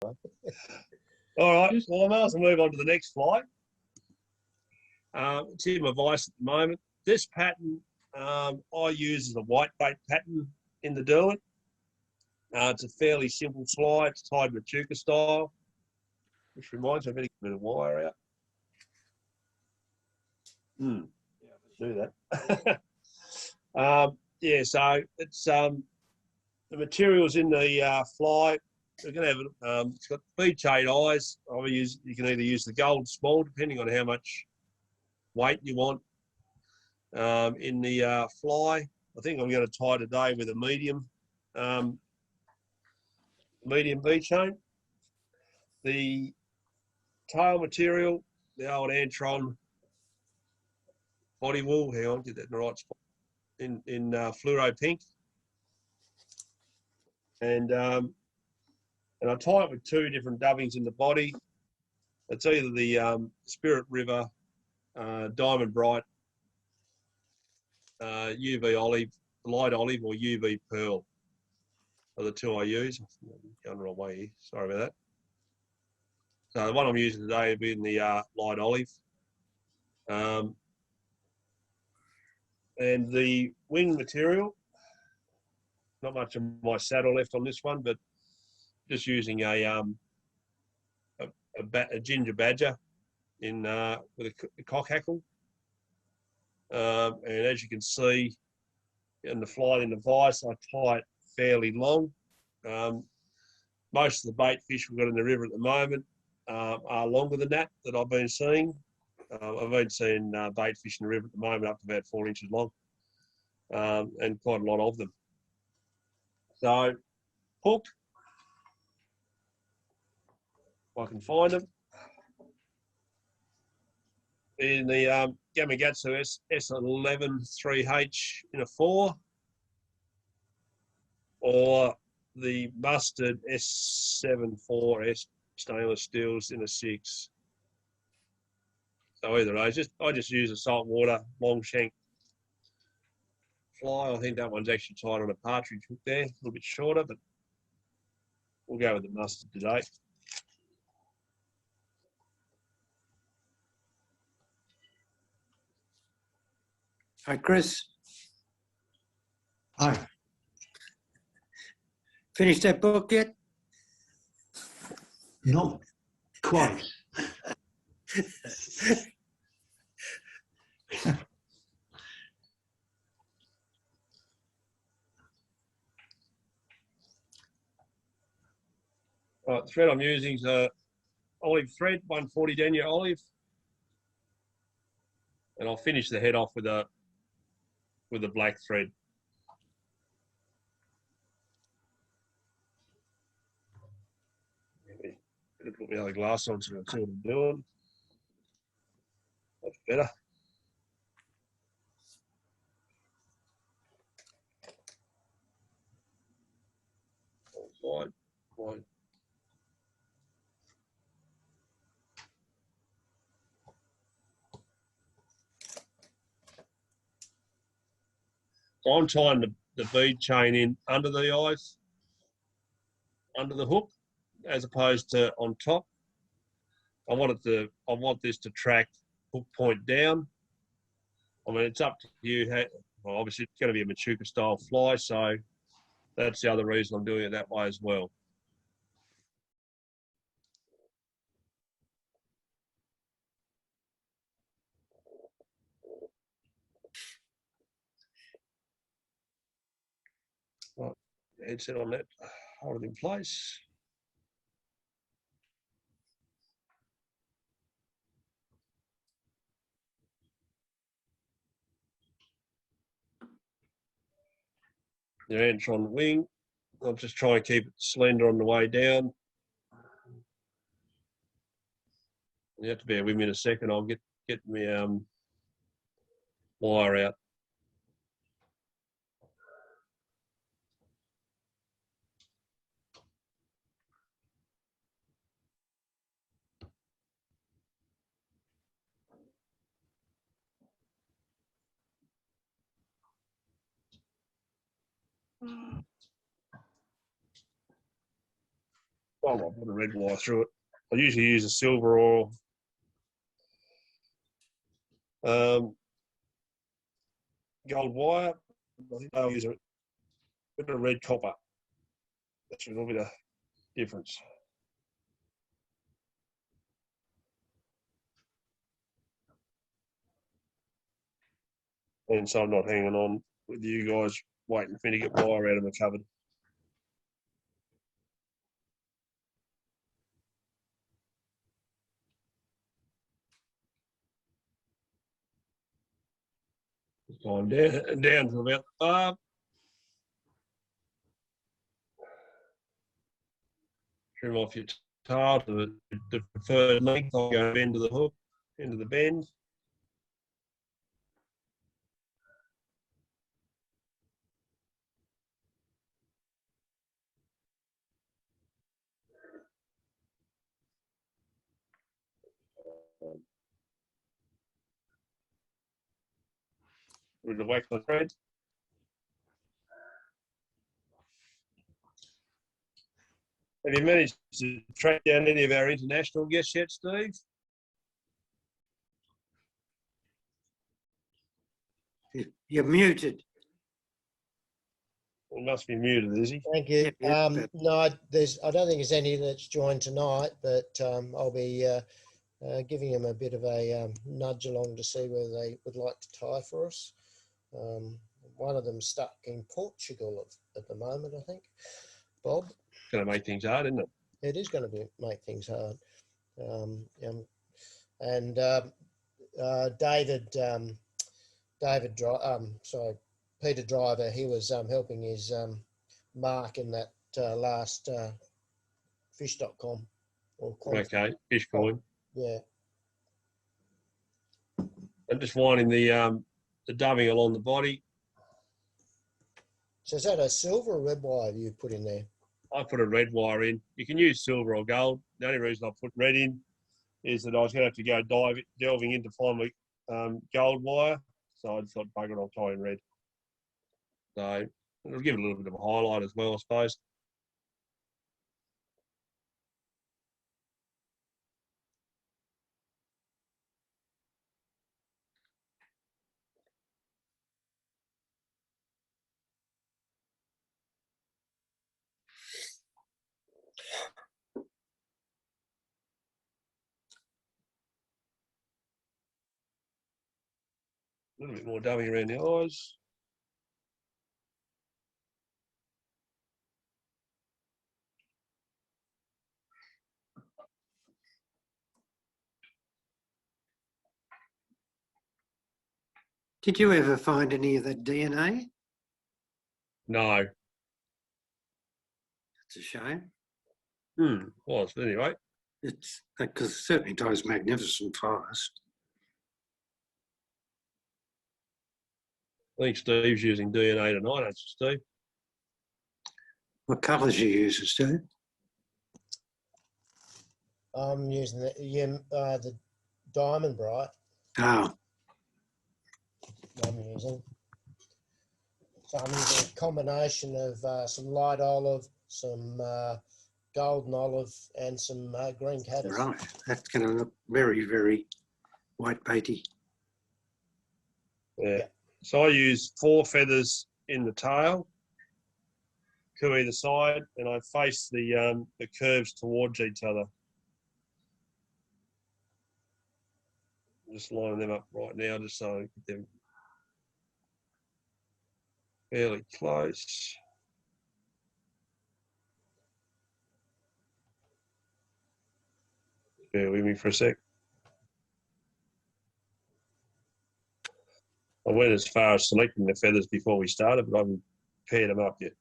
All right, well, I may as well move on to the next fly. It's in my vise at the moment. This pattern I use as a white bait pattern in the Derwent. It's a fairly simple fly. It's tied Machuca style, which reminds me of getting a bit of wire out. Yeah, let's do that. Yeah, so it's the materials in the fly. We're going to have it's got feed shade eyes. You can either use the gold small, depending on how much weight you want in the fly. I think I'm going to tie today with a medium V chain. The tail material, the old Antron body wool. Hang on, get that in the right spot. In fluoro pink, and I tie it with two different dubbings in the body. It's either the Spirit River Diamond Bright UV olive, light olive, or UV pearl are the two I use. I'm going the wrong way here. Sorry about that. So the one I'm using today will be in the light olive. And the wing material, not much of my saddle left on this one, but just using a ginger badger in with a cock hackle. And as you can see in the fly in the vise, I tie it fairly long. Most of the bait fish we've got in the river at the moment are longer than that I've been seeing. I've been seeing bait fish in the river at the moment up to about 4 inches long, and quite a lot of them. So, hook, if I can find them, in the Gamakatsu S11 3H in a 4, or the Mustard S7 4S stainless steels in a 6. So either way, I just use a saltwater long shank fly. I think that one's actually tied on a partridge hook there, a little bit shorter, but we'll go with the Mustard today. Hi, Chris. Hi. Finished that book yet? Not quite. Right, the thread I'm using is a olive thread, 140 denier olive, and I'll finish the head off with a black thread. Gonna put my other glass on so I can see what I'm doing. That's better. Fine. So I'm tying the bead chain in under the eyes, under the hook, as opposed to on top. I want this to track hook point down. I mean, it's up to you. Well, obviously, it's going to be a Machuca style fly, so that's the other reason I'm doing it that way as well. Right, headset on that, hold it in place. The Antron wing, I'll just try and keep it slender on the way down. You have to bear with me in a second. I'll get my wire out. Oh, I'll put a red wire through it. I usually use a silver or gold wire. I think I'll use a bit of red copper. That's a little bit of difference. And so I'm not hanging on with you guys waiting for me to get wire out of my cupboard. Going down to about the barb. Trim off your tail to the preferred length. I'll go into the hook, into the bend. With the wax on thread. Have you managed to track down any of our international guests yet, Steve? You're muted. He must be muted, is he? Thank you. Yep. No, I don't think there's any that's joined tonight, but I'll be giving them a bit of a nudge along to see whether they would like to tie for us. One of them's stuck in Portugal at the moment, I think. Bob? Going to make things hard, isn't it? It is going to make things hard. Peter Driver, he was helping his Mark in that last fish.com. Okay, fish coin. Yeah. I'm just winding the dubbing along the body. So is that a silver or red wire you put in there? I put a red wire in. You can use silver or gold. The only reason I put red in is that I was going to have to go delving in to find my gold wire. So I just thought, bugger it, I'll tie in red. So it'll give it a little bit of a highlight as well, I suppose. A little bit more dubbing around the eyes. Did you ever find any of that DNA? No. It's a shame. Was, but anyway. It's because it certainly ties magnificent fires. I think Steve's using DNA tonight, don't you, Steve? What colours you use, Steve? I'm using the Diamond Bright. Oh, I'm using. So I'm using a combination of some light olive, some golden olive, and some green caddis. right. That's going to look very, very white baity. Yeah. So I use 4 feathers in the tail, 2 either side, and I face the curves towards each other. I'm just lining them up right now, just so I get them fairly close. Bear with me for a sec. I went as far as selecting the feathers before we started, but I haven't paired them up yet.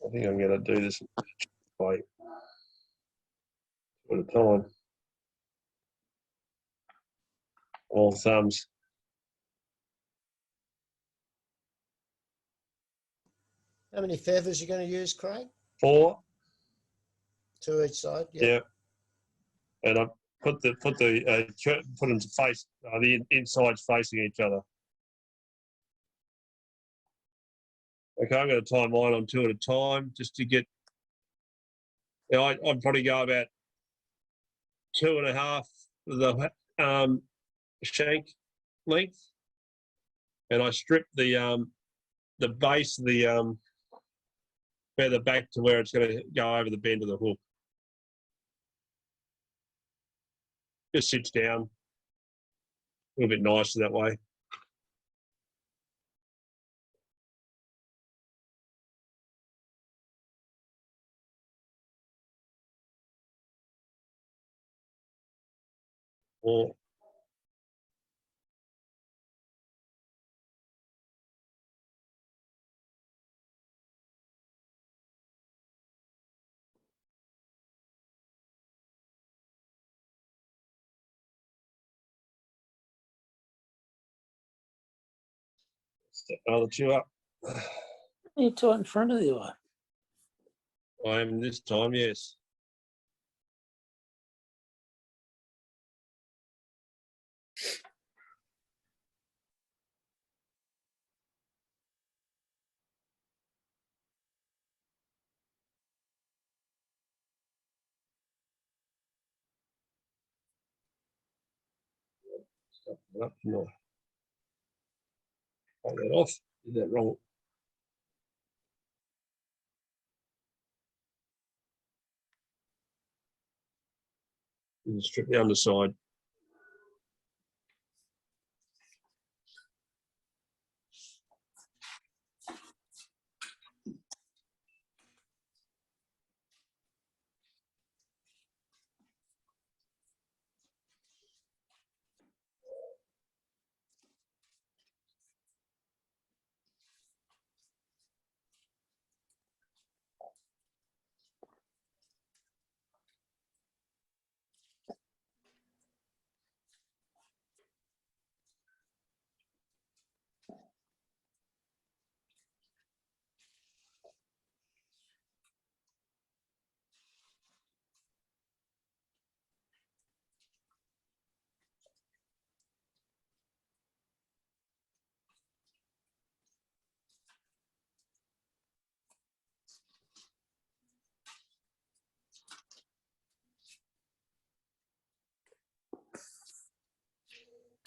I think I'm going to do this by at a time. All thumbs. How many feathers are you going to use, Craig? 4. 2 each side. Yeah. Yeah. And I put them to face the insides facing each other. Okay, I'm going to tie mine on 2 at a time just to get. I'd probably go about 2.5 of the shank length, and I strip the base of the feather back to where it's going to go over the bend of the hook. Just sits down a little bit nicer that way. Or step another 2 up. You tie it in front of the eye. I am this time, yes. Stop that up. No. Take that off. Did that wrong. And strip the underside.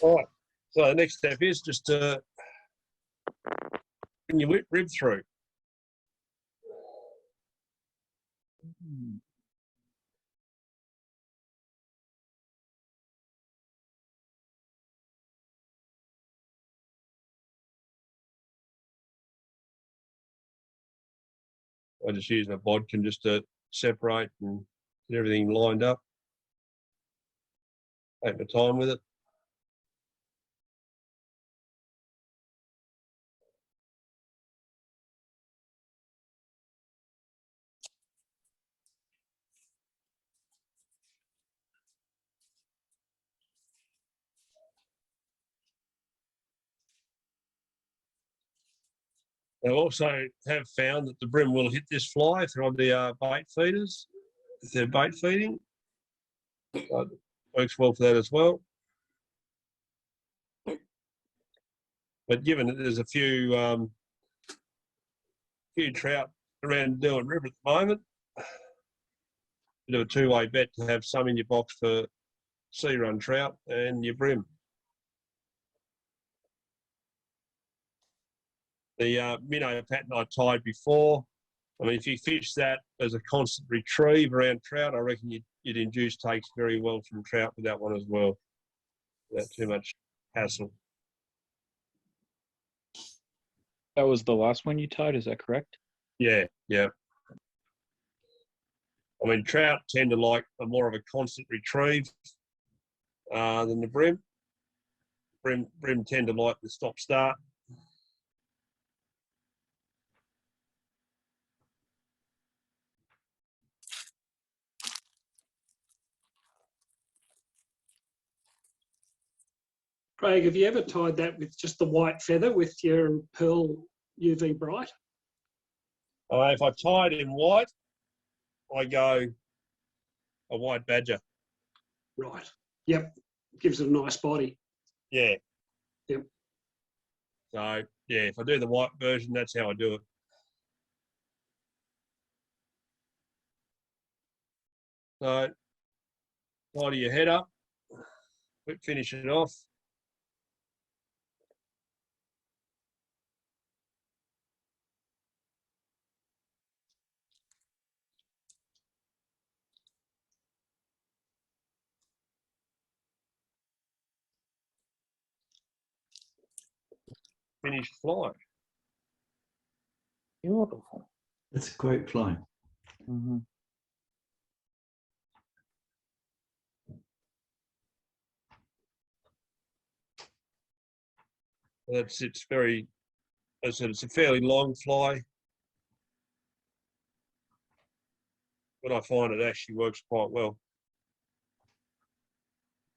All right. So the next step is just to bring your rib through. I just use my bodkin just to separate and get everything lined up. Take my time with it. I also have found that the bream will hit this fly if they're on the bait feeders, if they're bait feeding. So it works well for that as well. But given that there's a few trout around Derwent River at the moment, bit of a two-way bet to have some in your box for sea run trout and your bream. The minnow pattern I tied before, I mean, if you fish that as a constant retrieve around trout, I reckon you'd induce takes very well from trout with that one as well, without too much hassle. That was the last one you tied, is that correct? Yeah, yeah. I mean, trout tend to like a more of a constant retrieve than the bream. Bream tend to like the stop-start. Craig, have you ever tied that with just the white feather with your pearl UV bright? If I tied in white, I go a white badger. Right. Yep. Gives it a nice body. Yeah. Yep. So yeah, if I do the white version, that's how I do it. So tidy your head up, finish it off. Finish fly. Beautiful. It's a great fly. Mhm. It's very, as I said, it's a fairly long fly, but I find it actually works quite well.